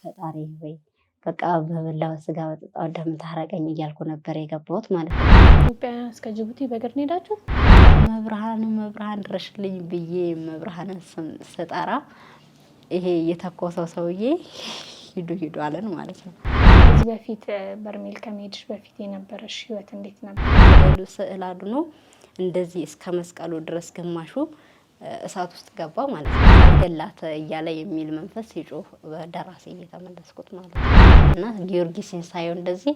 ፈጣሪ ወይ በቃ በበላው ስጋ በጠጣው ደም ታረቀኝ እያልኩ ነበር የገባሁት ማለት ነው። ኢትዮጵያ እስከ ጅቡቲ በእግር ነው የሄዳችሁት? መብርሃን ድረሽልኝ ብዬ መብርሃንን ስጠራ ይሄ የተኮሰው ሰውዬ ሂዱ አለን ማለት ነው። ከዚህ በፊት በርሜል ከመሄድሽ በፊት የነበረሽ ህይወት እንዴት ነበር? ስዕል አድኖ እንደዚህ እስከ መስቀሉ ድረስ ግማሹ እሳት ውስጥ ገባ ማለት ነው። ገላት እያለ የሚል መንፈስ ሲጮህ በደራሴ እየተመለስኩት ማለት ነው። እና ጊዮርጊስን ሳየው እንደዚህ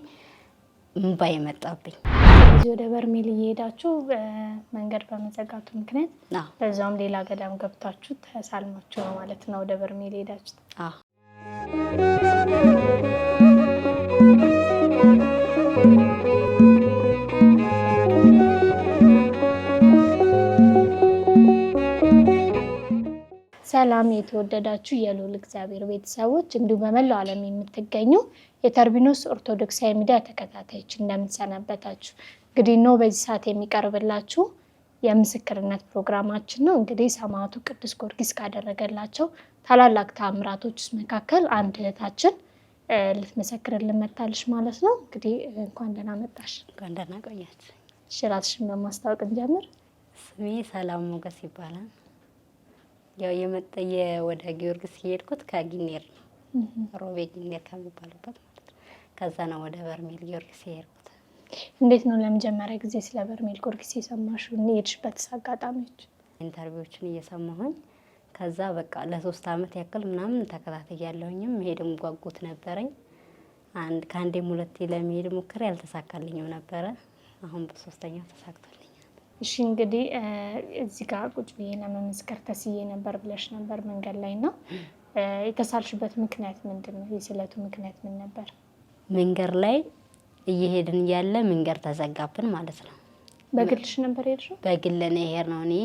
እምባ የመጣብኝ። ስለዚህ ወደ በርሜል እየሄዳችሁ መንገድ በመዘጋቱ ምክንያት በዛውም ሌላ ገዳም ገብታችሁ ተሳልማችሁ ነው ማለት ነው ወደ በርሜል ሄዳችሁት? ሰላም የተወደዳችሁ የልዑል እግዚአብሔር ቤተሰቦች እንዲሁም በመላው ዓለም የምትገኙ የተርቢኖስ ኦርቶዶክሳዊ ሚዲያ ተከታታዮች እንደምትሰነበታችሁ። እንግዲህ ነው በዚህ ሰዓት የሚቀርብላችሁ የምስክርነት ፕሮግራማችን ነው። እንግዲህ ሰማዕቱ ቅዱስ ጊዮርጊስ ካደረገላቸው ታላላቅ ተአምራቶች መካከል አንድ እህታችን ልትመሰክርልን መጣለች ማለት ነው። እንግዲህ እንኳን ደህና መጣሽ። እንኳን ደህና ቆያችሁ። እሺ ራስሽን በማስታወቅ እንጀምር። ስሜ ሰላም ሞገስ ይባላል። ያው ወደ ጊዮርጊስ የሄድኩት ከጊኒር ነው። ሮቤ ጊኒር ከሚባልበት ማለት ነው። ከዛ ነው ወደ በርሜል ጊዮርጊስ የሄድኩት። እንዴት ነው ለመጀመሪያ ጊዜ ስለ በርሜል ጊዮርጊስ የሰማሽው? የሄድሽበት አጋጣሚዎች? ኢንተርቪዎችን እየሰማሁኝ ከዛ በቃ ለ3 አመት ያክል ምናምን ተከታተያለሁኝም መሄድም ጓጉት ነበረኝ። ከአንዴም ሁለቴ ለመሄድ ሞክሬ ያልተሳካልኝም ነበረ። አሁን በሶስተኛው ተሳክቷል። እሺ እንግዲህ እዚህ ጋር ቁጭ ብዬ ለመመስከር ተስዬ ነበር ብለሽ ነበር መንገድ ላይ ነው። የተሳልሽበት ምክንያት ምንድን ነው? የስለቱ ምክንያት ምን ነበር? መንገድ ላይ እየሄድን ያለ መንገድ ተዘጋብን ማለት ነው። በግልሽ ነበር የሄድሽው? በግል ነው የሄድነው። እኔ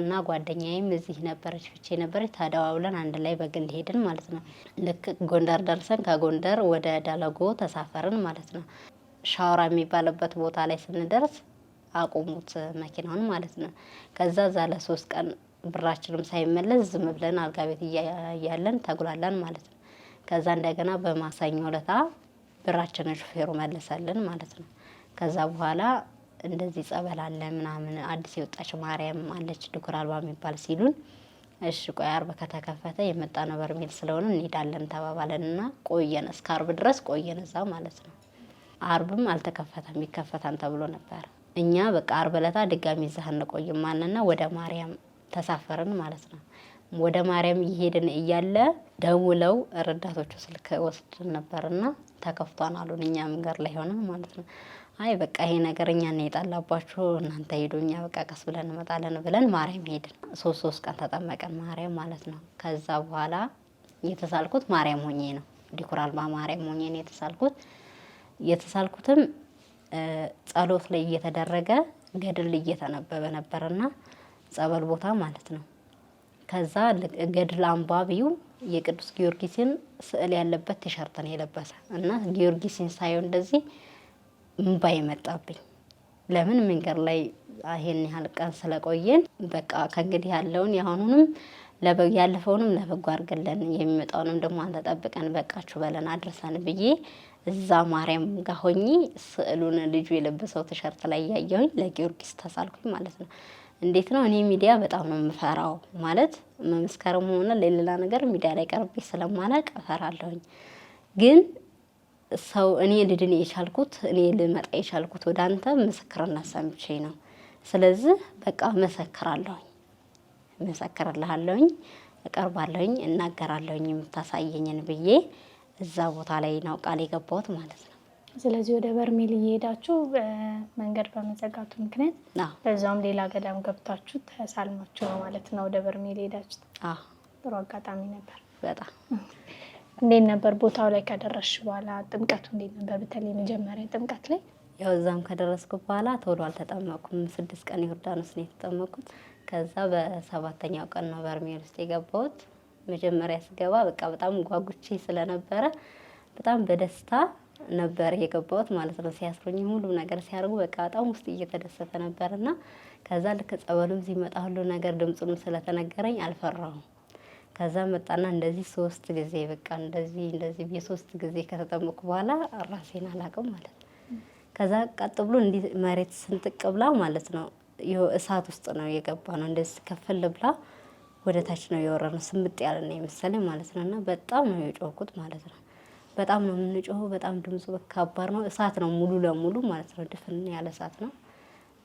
እና ጓደኛዬም እዚህ ነበረች፣ ፍቼ ነበረች። ተደዋውለን አንድ ላይ በግል ሄድን ማለት ነው። ልክ ጎንደር ደርሰን ከጎንደር ወደ ዳለጎ ተሳፈርን ማለት ነው። ሻወራ የሚባልበት ቦታ ላይ ስንደርስ አቆሙት መኪናውን ማለት ነው። ከዛ ዛ ለ3 ቀን ብራችንም ሳይመለስ ዝም ብለን አልጋ ቤት እያለን ተጉላላን ማለት ነው። ከዛ እንደገና በማሳኛ ለታ ብራችንን ሹፌሩ መለሰልን ማለት ነው። ከዛ በኋላ እንደዚህ ጸበል አለ ምናምን አዲስ የወጣች ማርያም አለች ድኩር አልባ የሚባል ሲሉን፣ እሺ ቆይ አርብ ከተከፈተ የመጣነው በርሜል ስለሆነ እንሄዳለን ተባባለንና ቆየን። እስከ አርብ ድረስ ቆየን እዛ ማለት ነው። አርብም አልተከፈተም፣ ይከፈታል ተብሎ ነበር። እኛ በቃ አርብ ዕለት ድጋሚ እዛ እንቆይም ማለትና ወደ ማርያም ተሳፈርን ማለት ነው። ወደ ማርያም እየሄድን እያለ ደውለው ረዳቶቹ ስልክ ወስደን ነበርና ተከፍቷን አሉን። እኛ መንገድ ላይ ሆነን ማለት ነው። አይ በቃ ይሄ ነገር እኛ ነው የጣላባችሁ እናንተ ሄዱ፣ እኛ በቃ ቀስ ብለን እንመጣለን ብለን ማርያም ሄድን። 3 ቀን ተጠመቀን ማርያም ማለት ነው። ከዛ በኋላ የተሳልኩት ማርያም ሆኜ ነው። ዲኩር አልባ ማርያም ሆኜ ነው የተሳልኩትም ጸሎት ላይ እየተደረገ ገድል እየተነበበ ነበርና ጸበል ቦታ ማለት ነው። ከዛ ገድል አንባቢው የቅዱስ ጊዮርጊስን ስዕል ያለበት ቲሸርት ነው የለበሰ እና ጊዮርጊስን ሳየው እንደዚህ እምባ የመጣብኝ። ለምን መንገድ ላይ ይሄን ያህል ቀን ስለቆየን በቃ ከእንግዲህ ያለውን ያሁኑንም ያለፈውንም ለበጎ አድርገን የሚመጣውንም ደግሞ አንተ ጠብቀን በቃችሁ በለን አድርሰን ብዬ እዛ ማርያም ጋር ሆኜ ስዕሉን ልጁ የለበሰው ቲሸርት ላይ ያያየሁኝ ለጊዮርጊስ ተሳልኩኝ ማለት ነው። እንዴት ነው እኔ ሚዲያ በጣም ነው የምፈራው ማለት መመስከርም ሆነ ሌላ ነገር ሚዲያ ላይ ቀርቤ ስለማላቅ እፈራለሁኝ። ግን ሰው እኔ ልድን የቻልኩት እኔ ልመጣ የቻልኩት ወደ አንተ ምስክርነት ሰምቼ ነው። ስለዚህ በቃ መሰክርልሃለሁኝ፣ እቀርባለሁኝ፣ እናገራለሁኝ የምታሳየኝን ብዬ እዛ ቦታ ላይ ነው ቃል የገባሁት ማለት ነው። ስለዚህ ወደ በርሜል እየሄዳችሁ መንገድ በመዘጋቱ ምክንያት በዛውም ሌላ ገዳም ገብታችሁ ተሳልማችሁ ነው ማለት ነው ወደ በርሜል ሄዳችሁት? ጥሩ አጋጣሚ ነበር በጣም። እንዴት ነበር ቦታው ላይ ከደረስሽ በኋላ? ጥምቀቱ እንዴት ነበር? በተለይ መጀመሪያ ጥምቀት ላይ ያው እዛም ከደረስኩ በኋላ ቶሎ አልተጠመኩም። 6 ቀን ዮርዳኖስ ነው የተጠመኩት። ከዛ በ7ኛው ቀን ነው በርሜል ውስጥ የገባሁት። መጀመሪያ ስገባ በቃ በጣም ጓጉቼ ስለነበረ በጣም በደስታ ነበር የገባሁት ማለት ነው። ሲያስሩኝ ሁሉ ነገር ሲያርጉ በቃ በጣም ውስጥ እየተደሰተ ነበርና ከዛ ልክ ጸበሉ ሲመጣ ሁሉ ነገር ድምጹን ስለተነገረኝ አልፈራሁም። ከዛ መጣና እንደዚህ 3 ጊዜ በቃ እንደዚህ የ3 ጊዜ ከተጠመኩ በኋላ ራሴን አላውቅም ማለት ነው። ከዛ ቀጥ ብሎ እንዲህ መሬት ስንጥቅ ብላ ማለት ነው እሳት ውስጥ ነው የገባ ነው። እንደዚህ ከፈል ብላ ወደ ታች ነው የወረነው። ስምጥ ያለ ነው የመሰለኝ ማለት ነው። እና በጣም ነው የጮህኩት ማለት ነው። በጣም ነው የምንጮኸው። በጣም ድምፁ ከባድ ነው። እሳት ነው ሙሉ ለሙሉ ማለት ነው። ድፍን ያለ እሳት ነው።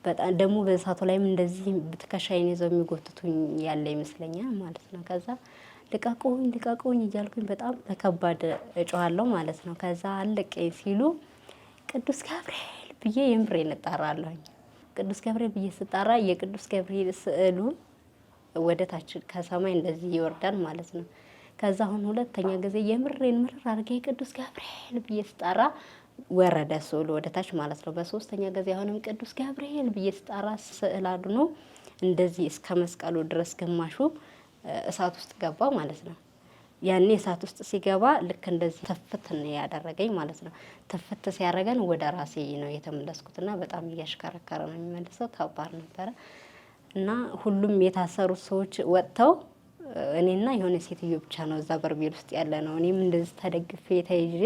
በጣም ደግሞ በእሳቱ ላይም እንደዚህ ትከሻዬን ይዘው የሚጎትቱኝ ያለ ይመስለኛል ማለት ነው። ከዛ ልቀቁኝ እያልኩኝ በጣም በከባድ እጮሃለሁ ማለት ነው። ከዛ አለቀኝ ሲሉ ቅዱስ ገብርኤል ብዬ የምሬን እጣራለሁኝ። ቅዱስ ገብርኤል ብዬ ስጣራ የቅዱስ ገብርኤል ስዕሉ ወደ ታች ከሰማይ እንደዚህ ይወርዳል ማለት ነው። ከዛ አሁን ሁለተኛ ጊዜ የምሬን ምርር አድርጌ ቅዱስ ገብርኤል ብዬ ስጣራ ወረደ ስዕሉ ወደ ታች ማለት ነው። በሶስተኛ ጊዜ አሁንም ቅዱስ ገብርኤል ብዬ ስጣራ ስዕል አድኖ እንደዚህ እስከ መስቀሉ ድረስ ግማሹ እሳት ውስጥ ገባ ማለት ነው። ያኔ እሳት ውስጥ ሲገባ ልክ እንደዚህ ተፍት ነው ያደረገኝ ማለት ነው። ተፍት ሲያደርገን ወደ ራሴ ነው የተመለስኩትና በጣም እያሽከረከረ ነው የሚመልሰው። ከባድ ነበረ እና ሁሉም የታሰሩት ሰዎች ወጥተው እኔና የሆነ ሴትዮ ብቻ ነው እዛ በርሜል ውስጥ ያለ ነው። እኔም እንደዚህ ተደግፌ ተይዤ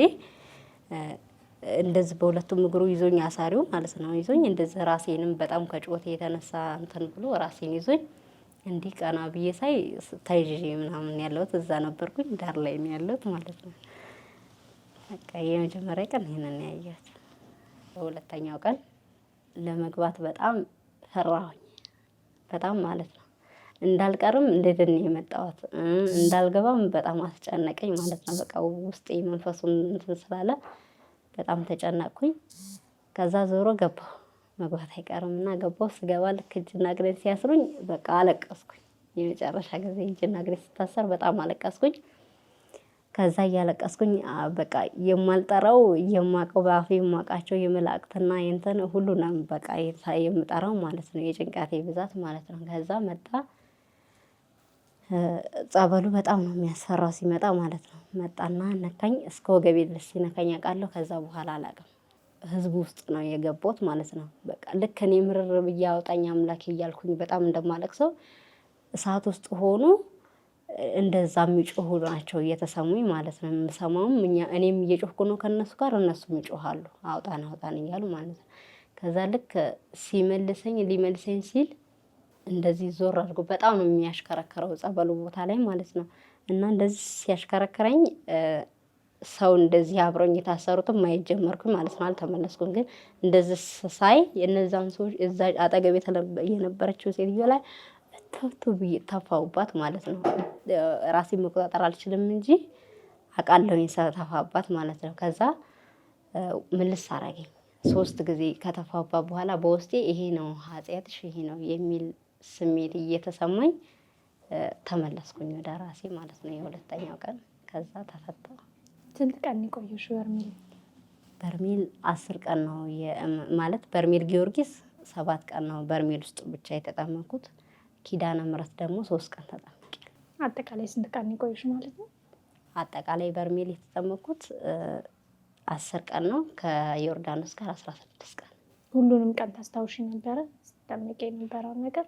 እንደዚህ በሁለቱም እግሩ ይዞኝ አሳሪው ማለት ነው ይዞኝ እንደዚህ ራሴንም በጣም ከጮቴ የተነሳ እንትን ብሎ ራሴን ይዞኝ እንዲህ ቀና ብዬ ሳይ ተይዤ ምናምን ያለሁት እዛ ነበርኩኝ። ዳር ላይ ነው ያለሁት ማለት ነው። በቃ የመጀመሪያ ቀን ይሄንን ያየሁት። በሁለተኛው ቀን ለመግባት በጣም ፈራሁኝ። በጣም ማለት ነው። እንዳልቀርም ልድን የመጣሁት እንዳልገባም በጣም አስጨነቀኝ ማለት ነው። በቃ ውስጤ መንፈሱን እንትን ስላለ በጣም ተጨነቅኩኝ። ከዛ ዞሮ ገባሁ። መግባት አይቀርም እና ገባሁ። ስገባ ልክ እጅና እግሬን ሲያስሩኝ በቃ አለቀስኩኝ። የመጨረሻ ጊዜ እጅና እግሬ ሲታሰር በጣም አለቀስኩኝ። ከዛ እያለቀስኩኝ በቃ የማልጠራው የማውቀው በአፌ የማውቃቸው የመላእክትና የእንትን ሁሉንም በቃ የምጠራው ማለት ነው። የጭንቀቴ ብዛት ማለት ነው። ከዛ መጣ። ጸበሉ በጣም ነው የሚያስፈራው ሲመጣ ማለት ነው። መጣና ነካኝ። እስከ ወገቤ ድረስ ሲነካኝ አውቃለሁ። ከዛ በኋላ አላውቅም። ህዝቡ ውስጥ ነው የገባሁት ማለት ነው። በቃ ልክ እኔ ምርር ብዬ አውጣኝ አምላኬ እያልኩኝ በጣም እንደማለቅሰው እሳት ውስጥ ሆኖ እንደዛ የሚጮሁ ናቸው እየተሰሙኝ ማለት ነው። የምሰማውም እኔም እየጮህኩ ነው ከነሱ ጋር፣ እነሱም ይጮሃሉ አውጣን አውጣን እያሉ ማለት ነው። ከዛ ልክ ሊመልሰኝ ሲል እንደዚህ ዞር አድርጎ በጣም ነው የሚያሽከረክረው ጸበሉ ቦታ ላይ ማለት ነው። እና እንደዚህ ሲያሽከረክረኝ ሰው እንደዚህ አብረኝ የታሰሩትም ማየት ጀመርኩኝ ማለት ነው። አልተመለስኩም። ግን እንደዚህ ሳይ የእነዛን ሰዎች እዛ አጠገብ የነበረችው ሴትዮ ላይ ተፍቶ ብዬ ተፋውባት ማለት ነው። ራሴን መቆጣጠር አልችልም እንጂ አውቃለሁኝ ተፋባት ማለት ነው። ከዛ ምልስ አረገኝ። 3 ጊዜ ከተፋባት በኋላ በውስጤ ይሄ ነው ኃጢአትሽ ይሄ ነው የሚል ስሜት እየተሰማኝ ተመለስኩኝ ወደ ራሴ ማለት ነው። የሁለተኛው ቀን ከዛ ተፈታሁ። ስንት ቀን የቆየሽ በርሜል? በርሜል 10 ቀን ነው ማለት በርሜል ጊዮርጊስ 7 ቀን ነው በርሜል ውስጥ ብቻ የተጠመኩት። ኪዳነ ምሕረት ደግሞ 3 ቀን ተጠመቂ። አጠቃላይ ስንት ቀን የቆየሽ ማለት ነው? አጠቃላይ በርሜል የተጠመኩት 10 ቀን ነው። ከዮርዳኖስ ጋር 16 ቀን። ሁሉንም ቀን ታስታውሺ ነበረ ስትጠመቂ የነበረው ነገር?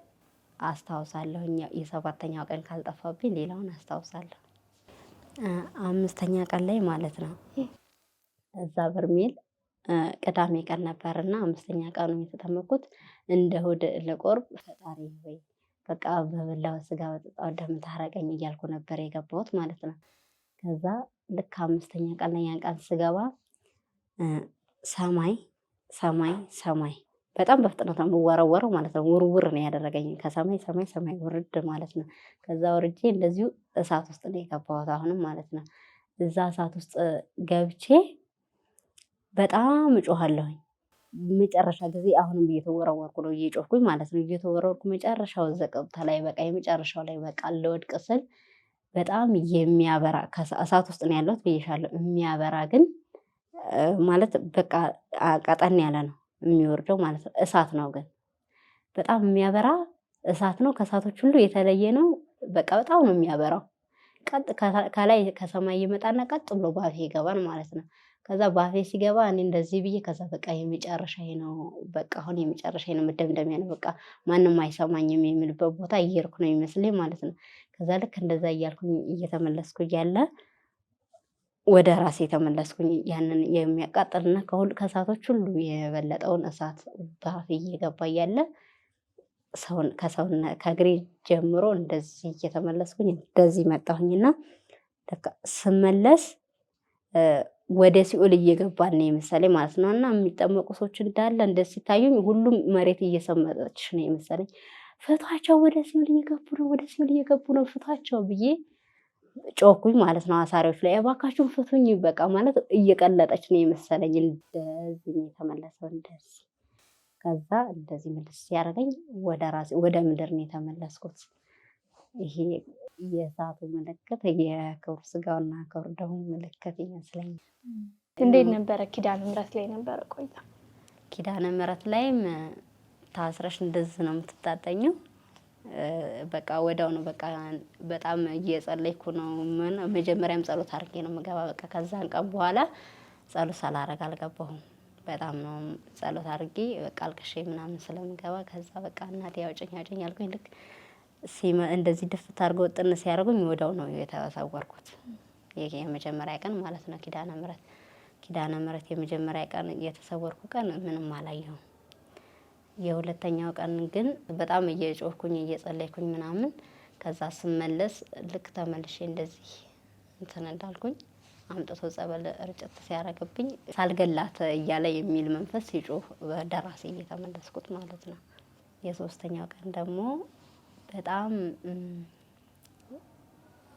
አስታውሳለሁ። የ7ኛው ቀን ካልጠፋብኝ ሌላውን አስታውሳለሁ። 5ኛ ቀን ላይ ማለት ነው እዛ በርሜል ቅዳሜ ቀን ነበርና 5ኛ ቀኑ የተጠመኩት እንደ እሑድ ለቆርብ ፈጣሪ ወይ በቃ በበላው ስጋ በጠጣው ደም ታረቀኝ እያልኩ ነበር የገባሁት ማለት ነው። ከዛ ልክ 5ኛ ቀን ላይ ያን ቀን ስገባ ሰማይ በጣም በፍጥነት ነው የምወረወረው ማለት ነው። ውርውር ነው ያደረገኝ ከሰማይ ውርድ ማለት ነው። ከዛ ወርጄ እንደዚሁ እሳት ውስጥ ነው የገባሁት አሁንም ማለት ነው። እዛ እሳት ውስጥ ገብቼ በጣም እጮሃለሁኝ። መጨረሻ ጊዜ አሁንም እየተወረወርኩ ነው እየጮህኩኝ ማለት ነው። እየተወረወርኩ መጨረሻው ዘቀብታ ላይ በቃ የመጨረሻው ላይ በቃ ለወድቅ ስል በጣም የሚያበራ እሳት ውስጥ ነው ያለሁት ብዬሻለሁ። የሚያበራ ግን ማለት በቃ ቀጠን ያለ ነው የሚወርደው ማለት ነው። እሳት ነው ግን በጣም የሚያበራ እሳት ነው። ከእሳቶች ሁሉ የተለየ ነው። በቃ በጣም ነው የሚያበራው። ከላይ ከሰማይ ይመጣና ቀጥ ብሎ ባፌ ይገባል ማለት ነው። ከዛ ባፌ ሲገባ እኔ እንደዚህ ብዬ ከዛ በቃ የመጨረሻዬ ነው በቃ አሁን የመጨረሻዬ ነው መደምደሚያ ነው በቃ ማንም አይሰማኝም የሚልበት ቦታ እየሄድኩ ነው የሚመስለኝ ማለት ነው። ከዛ ልክ እንደዛ እያልኩኝ እየተመለስኩ እያለ ወደ ራሴ ተመለስኩኝ። ያንን የሚያቃጥልና ከእሳቶች ሁሉ የበለጠውን እሳት በአፌ እየገባ እያለ ከእግሬ ጀምሮ እንደዚህ እየተመለስኩኝ እንደዚህ መጣሁኝና ስመለስ ወደ ሲኦል እየገባን ነው የመሰለኝ ማለት ነው። እና የሚጠመቁ ሰዎች እንዳለ እንደዚህ ሲታዩኝ ሁሉም መሬት እየሰመጠች ነው የመሰለኝ። ፍቷቸው፣ ወደ ሲኦል እየገቡ ነው፣ ወደ ሲኦል እየገቡ ነው፣ ፍቷቸው ብዬ ጮኩኝ ማለት ነው። አሳሪዎች ላይ እባካችሁን ፍቱኝ፣ በቃ ማለት እየቀለጠች ነው የመሰለኝ። እንደዚህ ነው የተመለሰው እንደዚህ። ከዛ እንደዚህ ምልስ ሲያደርገኝ ወደ ምድር ነው የተመለስኩት። ይሄ የእሳቱ ምልክት የክብር ስጋውና ክብር ደሙ ምልክት ይመስለኛል። እንዴት ነበረ? ኪዳነ ምሕረት ላይ ነበረ ቆይታ? ኪዳነ ምሕረት ላይም ታስረሽ እንደዚህ ነው የምትታጠኘው። በቃ ወዲያው ነው በቃ በጣም እየጸለይኩ ነው። መጀመሪያም ጸሎት አድርጌ ነው የምገባ። በቃ ከዛን ቀን በኋላ ጸሎት ሳላረግ አልገባሁም። በጣም ነው ጸሎት አድርጌ በቃ አልቅሼ ምናምን ስለምገባ ከዛ በቃ እናቴ ያውጭኝ አልኩኝ። ልክ እንደዚህ ድፍት አድርገው ጥን ሲያደርጉኝ ወዲያው ነው የተሰወርኩት። የመጀመሪያ ቀን ማለት ነው ኪዳነ ምሕረት የመጀመሪያ ቀን የተሰወርኩ ቀን ምንም አላየሁም። የሁለተኛው ቀን ግን በጣም እየጮህኩኝ እየጸለይኩኝ ምናምን ከዛ ስመለስ ልክ ተመልሼ እንደዚህ እንትን እንዳልኩኝ አምጥቶ ጸበል ርጭት ሲያደርግብኝ ሳልገላት እያለ የሚል መንፈስ ሲጮህ ደራሴ እየተመለስኩት ማለት ነው። የሶስተኛው ቀን ደግሞ በጣም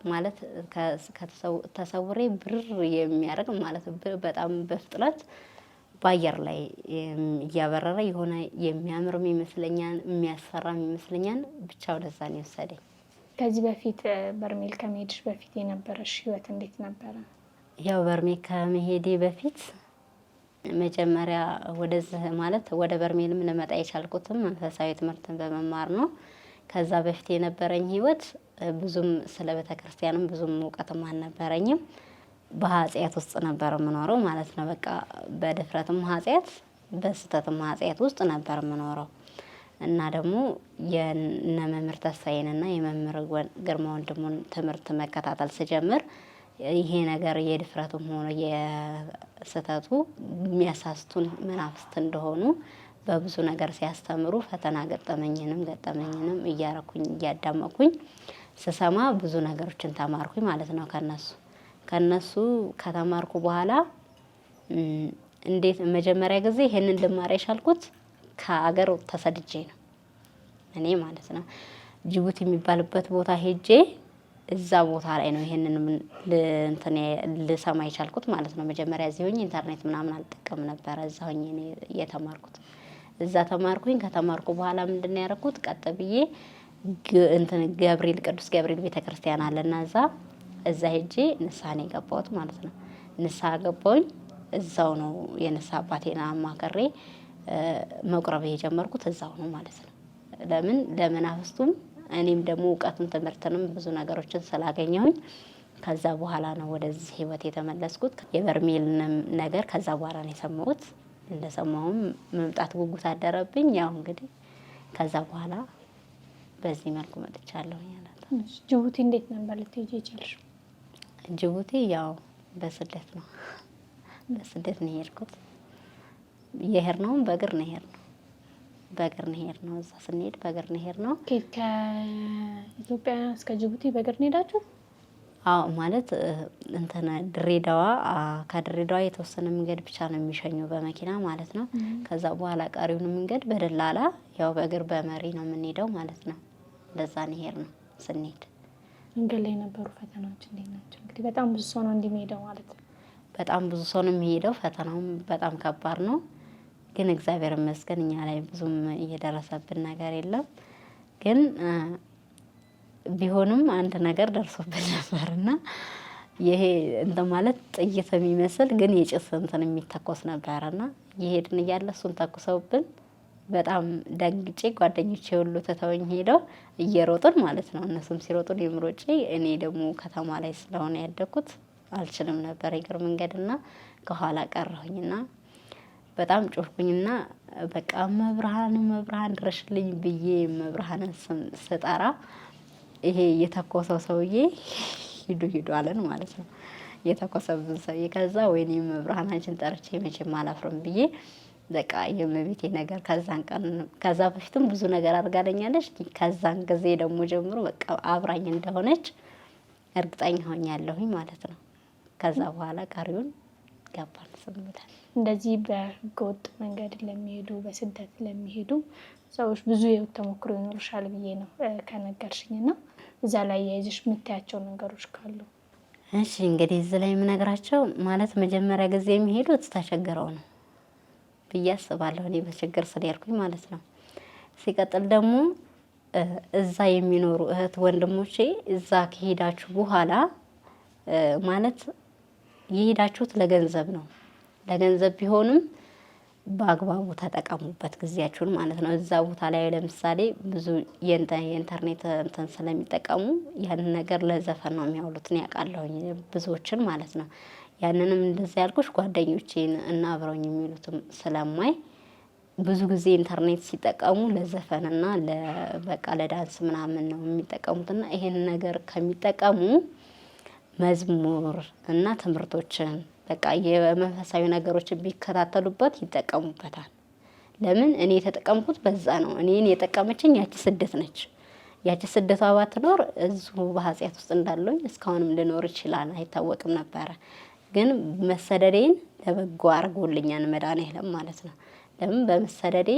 ማለት ተሰውሬ ብር የሚያደርግ ማለት በጣም በፍጥነት በአየር ላይ እያበረረ የሆነ የሚያምርም ይመስለኛል የሚያስፈራም ይመስለኛል። ብቻ ወደዛ ነው የወሰደኝ። ከዚህ በፊት በርሜል ከመሄድሽ በፊት የነበረሽ ህይወት እንዴት ነበረ? ያው በርሜል ከመሄዴ በፊት መጀመሪያ ወደዚህ ማለት ወደ በርሜልም ልመጣ የቻልኩትም መንፈሳዊ ትምህርትን በመማር ነው። ከዛ በፊት የነበረኝ ህይወት ብዙም ስለ ቤተክርስቲያንም ብዙም እውቀትም አልነበረኝም። በኃጢአት ውስጥ ነበር የምኖረው ማለት ነው። በቃ በድፍረትም ኃጢአት በስተትም ኃጢአት ውስጥ ነበር የምኖረው እና ደግሞ የነ መምህር ተስፋዬንና የመምህር ግርማ ወንድሙን ትምህርት መከታተል ስጀምር ይሄ ነገር የድፍረቱም ሆነ የስተቱ የሚያሳስቱን መናፍስት እንደሆኑ በብዙ ነገር ሲያስተምሩ ፈተና ገጠመኝንም እያረኩኝ እያዳመኩኝ ስሰማ ብዙ ነገሮችን ተማርኩኝ ማለት ነው። ከነሱ ከተማርኩ በኋላ እንዴት መጀመሪያ ጊዜ ይሄንን ልማር የቻልኩት ከአገር ተሰድጄ ነው እኔ ማለት ነው። ጅቡቲ የሚባልበት ቦታ ሄጄ እዛ ቦታ ላይ ነው ይሄንን ልሰማ የቻልኩት ማለት ነው። መጀመሪያ እዚህ ሆኜ ኢንተርኔት ምናምን አልጠቀም ነበር። እዛ ሆኜ ነው የተማርኩት። እዛ ተማርኩኝ። ከተማርኩ በኋላ ምንድነው ያደረኩት? ቀጥ ብዬ ቅዱስ ገብርኤል ቤተክርስቲያን አለና እዛ ሄጄ ንስሐ ነው የገባሁት ማለት ነው። ንስሐ ገባሁኝ። እዛው ነው የንስሐ አባቴን አማክሬ መቁረብ የጀመርኩት እዛው ነው ማለት ነው። ለመናፍስቱም እኔም ደግሞ እውቀትን ትምህርትንም ብዙ ነገሮችን ስላገኘሁኝ ከዛ በኋላ ነው ወደዚህ ህይወት የተመለስኩት። የበርሜልንም ነገር ከዛ በኋላ ነው የሰማሁት። እንደሰማሁም መምጣት ጉጉት አደረብኝ። ያው እንግዲህ ከዛ በኋላ በዚህ መልኩ መጥቻለሁ ማለት ነው። ጅቡቲ እንዴት ነበር ልትሄጂ የቻልሽው? ጅቡቲ ያው በስደት ነው የሄድኩት። የሄድነውም በእግር ነው የሄድነው። እዛ ስንሄድ በእግር ነው የሄድነው። ከኢትዮጵያ እስከ ጅቡቲ በእግር ነው የሄዳችሁ? አዎ ማለት ድሬዳዋ ከድሬዳዋ የተወሰነ መንገድ ብቻ ነው የሚሸኘው በመኪና ማለት ነው። ከዛ በኋላ ቀሪውን መንገድ በደላላ ያው በእግር በመሪ ነው የምንሄደው ማለት ነው። እንደዛ ነው የሄድነው። ስንሄድ መንገድ ላይ የነበሩ ፈተናዎች እንዴት ናቸው? እንግዲህ በጣም ብዙ ሰው ነው እንደሚሄደው ማለት ነው። በጣም ብዙ ሰው ነው የሚሄደው። ፈተናውም በጣም ከባድ ነው። ግን እግዚአብሔር ይመስገን እኛ ላይ ብዙም እየደረሰብን ነገር የለም። ግን ቢሆንም አንድ ነገር ደርሶብን ነበርና ይሄ ማለት ጥይት የሚመስል ግን የጭስ የሚተኮስ ነበርና የሄድን እያለ እሱን ተኩሰውብን በጣም ደንግጬ ጓደኞቼ ሁሉ ትተውኝ ሄደው እየሮጥን ማለት ነው። እነሱም ሲሮጡ እኔም ሮጬ፣ እኔ ደግሞ ከተማ ላይ ስለሆነ ያደኩት አልችልም ነበር የእግር መንገድና ከኋላ ቀረሁኝና በጣም ጮህኩኝና በቃ መብርሃን ድረሽልኝ ብዬ መብርሃንን ስጠራ ይሄ የተኮሰው ሰውዬ ሂዱ አለን ማለት ነው። የተኮሰብን ሰውዬ ከዛ ወይኔም ብርሃናችን ጠርቼ መቼም አላፍርም ብዬ በቃ የመቤቴ ነገር ከዛ በፊትም ብዙ ነገር አድርጋለኛለች። ከዛን ጊዜ ደግሞ ጀምሮ በቃ አብራኝ እንደሆነች እርግጠኛ ሆኛለሁኝ ማለት ነው። ከዛ በኋላ ቀሪውን ገባን ስንብለን። እንደዚህ በህገወጥ መንገድ ለሚሄዱ በስደት ለሚሄዱ ሰዎች ብዙ የህይወት ተሞክሮ ይኖርሻል ብዬ ነው ከነገርሽኝና እዛ ላይ ያይዘሽ የምታያቸው ነገሮች ካሉ? እሺ እንግዲህ እዚህ ላይ የምነግራቸው ማለት መጀመሪያ ጊዜ የሚሄዱት ተቸግረው ነው ብዬ አስባለሁ። እኔ በችግር ስለሄድኩኝ ማለት ነው። ሲቀጥል ደግሞ እዛ የሚኖሩ እህት ወንድሞቼ እዛ ከሄዳችሁ በኋላ ማለት የሄዳችሁት ለገንዘብ ነው። ለገንዘብ ቢሆንም በአግባቡ ተጠቀሙበት ጊዜያችሁን ማለት ነው። እዛ ቦታ ላይ ለምሳሌ ብዙ የኢንተርኔት እንትን ስለሚጠቀሙ ያንን ነገር ለዘፈን ነው የሚያውሉት ነው ያውቃለሁኝ ብዙዎችን ማለት ነው። ያንንም እንደዚህ ያልኩሽ ጓደኞቼን እና አብረውኝ የሚሉትም ስለማይ ብዙ ጊዜ ኢንተርኔት ሲጠቀሙ ለዘፈንና በቃ ለዳንስ ምናምን ነው የሚጠቀሙትና ይሄን ነገር ከሚጠቀሙ መዝሙር እና ትምህርቶችን በቃ የመንፈሳዊ ነገሮችን ቢከታተሉበት ይጠቀሙበታል። ለምን እኔ የተጠቀምኩት በዛ ነው። እኔን የጠቀመችኝ ያቺ ስደት ነች። ያቺ ስደቷ ባትኖር እዚሁ በኃጢአት ውስጥ እንዳለሁኝ እስካሁንም ልኖር ይችላል አይታወቅም ነበረ። ግን መሰደዴን ለበጎ አድርጎልኛል መድኃኒዓለም ማለት ነው። ለምን በመሰደዴ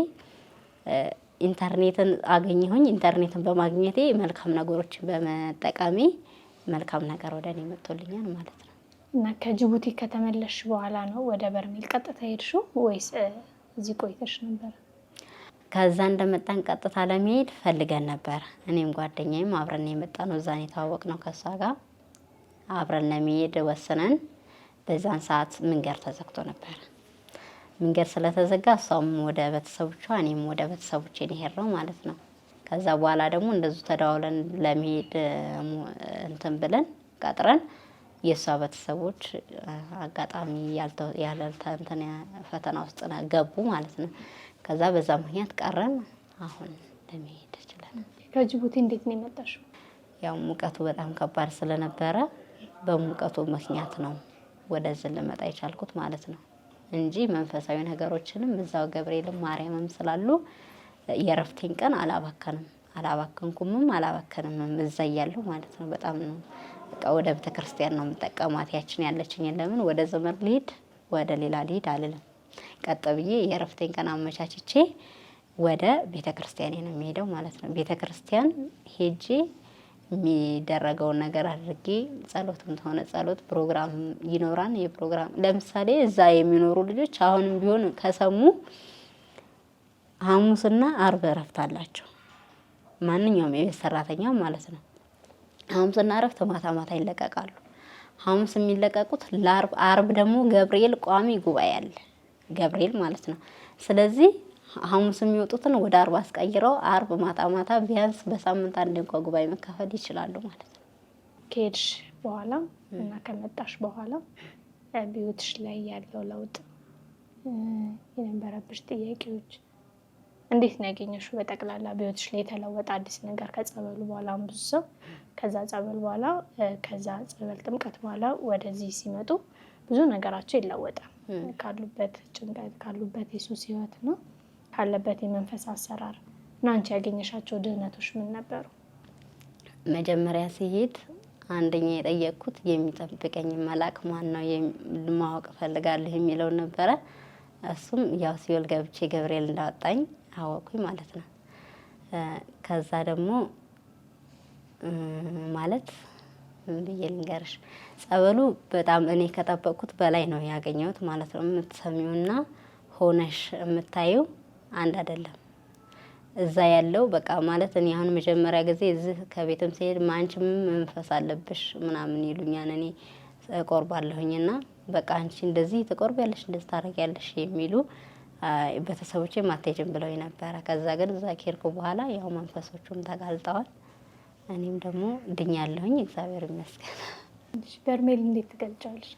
ኢንተርኔትን አገኘሁኝ። ኢንተርኔትን በማግኘቴ መልካም ነገሮችን በመጠቀሜ መልካም ነገር ወደ እኔ መጥቶልኛል ማለት ነው። እና ከጅቡቲ ከተመለሽ በኋላ ነው ወደ በርሜል ቀጥታ ሄድሽው ወይስ እዚህ ቆይተሽ ነበር? ከዛ እንደመጣን ቀጥታ ለመሄድ ፈልገን ነበር። እኔም ጓደኛዬም አብረን የመጣ ነው። እዛን የተዋወቅ ነው ከሷ ጋር አብረን ለመሄድ ወስነን በዛን ሰዓት መንገድ ተዘግቶ ነበር። መንገድ ስለተዘጋ እሷም ወደ ቤተሰቦቿ እኔም ወደ ቤተሰቦቼ ነው ማለት ነው። ከዛ በኋላ ደግሞ እንደዚሁ ተደዋውለን ለመሄድ እንትን ብለን ቀጥረን የእሷ ቤተሰቦች አጋጣሚ እንትን ፈተና ውስጥ ገቡ ማለት ነው። ከዛ በዛ ምክንያት ቀረን። አሁን ለመሄድ ይችላል። ከጅቡቲ እንዴት ነው የመጣሽው? ያው ሙቀቱ በጣም ከባድ ስለነበረ በሙቀቱ ምክንያት ነው ወደዚህ ልመጣ የቻልኩት ማለት ነው እንጂ መንፈሳዊ ነገሮችንም እዛው ገብርኤልም ማርያምም ስላሉ የእረፍቴን ቀን አላባከንኩምም አላባከንምም እዛ እያለሁ ማለት ነው። በጣም ነው በቃ ወደ ቤተክርስቲያን ነው የምጠቀማት ያችን ያለችኝን። ለምን ወደ ዘመድ ልሂድ ወደ ሌላ ልሂድ አልልም። ቀጥ ብዬ የእረፍቴን ቀን አመቻችቼ ወደ ቤተክርስቲያኔ ነው የሚሄደው ማለት ነው። ቤተክርስቲያን ሄጄ የሚደረገውን ነገር አድርጌ ጸሎትም ሆነ ጸሎት ፕሮግራም ይኖራል። የፕሮግራም ለምሳሌ እዛ የሚኖሩ ልጆች አሁንም ቢሆን ከሰሙ ሐሙስና አርብ እረፍት አላቸው። ማንኛውም የቤት ሰራተኛ ማለት ነው። ሐሙስና እረፍት ማታ ማታ ይለቀቃሉ። ሐሙስ የሚለቀቁት ለአርብ፣ አርብ ደግሞ ገብርኤል ቋሚ ጉባኤ አለ ገብርኤል ማለት ነው። ስለዚህ ሐሙስ የሚወጡትን ወደ አርብ አስቀይረው አርብ ማታ ማታ ቢያንስ በሳምንት አንድ እንኳን ጉባኤ መካፈል ይችላሉ ማለት ነው። ከሄድሽ በኋላ እና ከመጣሽ በኋላ በህይወትሽ ላይ ያለው ለውጥ የነበረብሽ ጥያቄዎች እንዴት ነው ያገኘሽው? በጠቅላላ በህይወትሽ ላይ የተለወጠ አዲስ ነገር ከጸበሉ በኋላ ብዙ ሰው ከዛ ጸበል በኋላ ከዛ ጸበል ጥምቀት በኋላ ወደዚህ ሲመጡ ብዙ ነገራቸው ይለወጣል። ካሉበት ጭንቀት ካሉበት የሱስ ህይወት ነው ካለበት የመንፈስ አሰራር እና አንቺ ያገኘሻቸው ድህነቶች ምን ነበሩ? መጀመሪያ ሲሄድ አንደኛ የጠየቅኩት የሚጠብቀኝ መልአክ ማን ነው ማወቅ እፈልጋለሁ የሚለው ነበረ። እሱም ያው ሲኦል ገብቼ ገብርኤል እንዳወጣኝ አወቅኩኝ ማለት ነው። ከዛ ደግሞ ማለት ብዬ ልንገርሽ ጸበሉ በጣም እኔ ከጠበቅኩት በላይ ነው ያገኘሁት ማለት ነው። የምትሰሚውና ሆነሽ የምታየው አንድ አይደለም። እዛ ያለው በቃ ማለት እኔ አሁን መጀመሪያ ጊዜ እዚህ ከቤትም ሲሄድ አንቺም መንፈስ አለብሽ ምናምን ይሉኛል። እኔ እቆርባለሁኝና በቃ አንቺ እንደዚህ ትቆርቢያለሽ እንደዚህ ታደርጊያለሽ የሚሉ ቤተሰቦቼ አትሄጂም ብለው ነበረ። ከዛ ግን እዛ ከሄድኩ በኋላ ያው መንፈሶቹም ተጋልጠዋል። እኔም ደግሞ ድኛለሁኝ እግዚአብሔር ይመስገን። በርሜል እንዴት ትገልጫለሽ?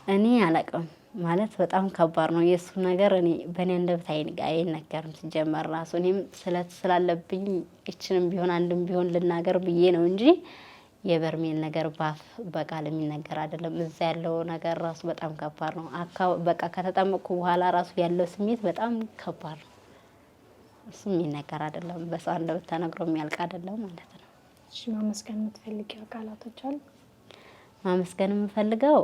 እኔ አላውቅም ማለት በጣም ከባድ ነው የእሱ ነገር። እኔ በእኔ አንደበት አይነገርም ሲጀመር ራሱ እኔም ስላለብኝ እችንም ቢሆን አንድም ቢሆን ልናገር ብዬ ነው እንጂ የበርሜል ነገር ባፍ በቃል የሚነገር አይደለም። እዛ ያለው ነገር ራሱ በጣም ከባድ ነው። በቃ ከተጠመቅኩ በኋላ ራሱ ያለው ስሜት በጣም ከባድ ነው። እሱ የሚነገር አይደለም፣ በሰው አንደበት ተነግሮ የሚያልቅ አይደለም ማለት ነው። እሺ ማመስገን የምትፈልጊው አካላቶች አሉ? ማመስገን የምፈልገው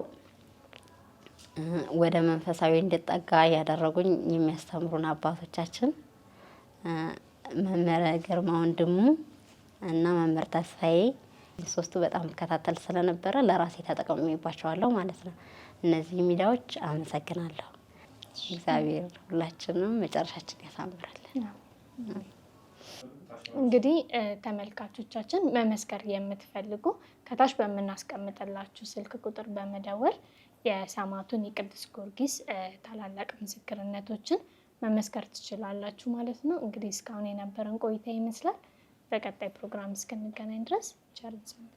ወደ መንፈሳዊ እንድጠጋ ያደረጉኝ የሚያስተምሩን አባቶቻችን መምህር ግርማ ወንድሙ እና መምህር ተስፋዬ ሶስቱ በጣም ከታተል ስለነበረ ለራሴ ተጠቅሜባቸዋለሁ ማለት ነው። እነዚህ ሚዲያዎች አመሰግናለሁ። እግዚአብሔር ሁላችንም መጨረሻችን ያሳምራለን። እንግዲህ ተመልካቾቻችን መመስከር የምትፈልጉ ከታች በምናስቀምጥላችሁ ስልክ ቁጥር በመደወል የሰማዕቱን የቅዱስ ጊዮርጊስ ታላላቅ ምስክርነቶችን መመስከር ትችላላችሁ ማለት ነው። እንግዲህ እስካሁን የነበረን ቆይታ ይመስላል። በቀጣይ ፕሮግራም እስክንገናኝ ድረስ ቸር ሰንብቱ።